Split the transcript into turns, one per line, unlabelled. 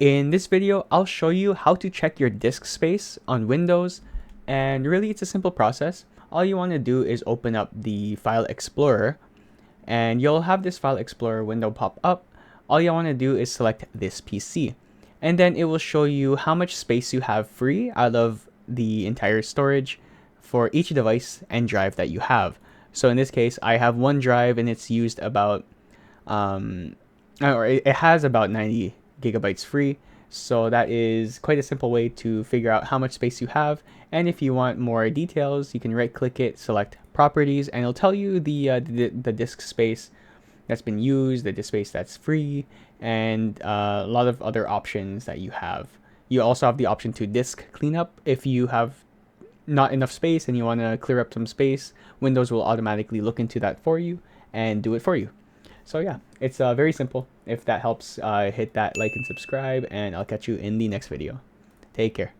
In this video, I'll show you how to check your disk space on Windows, and really it's a simple process. All you want to do is open up the File Explorer, and you'll have this File Explorer window pop up. All you want to do is select this PC, and then it will show you how much space you have free out of the entire storage for each device and drive that you have. So in this case, I have one drive and it's used about or it has about 90 gigabytes free. So that is quite a simple way to figure out how much space you have. And if you want more details, you can right click it, select properties, and it'll tell you the disk space that's been used, the disk space that's free, and a lot of other options that you have. You also have the option to disk cleanup. If you have not enough space and you want to clear up some space, Windows will automatically look into that for you and do it for you. So yeah, it's very simple. If that helps, hit that like and subscribe, and I'll catch you in the next video. Take care.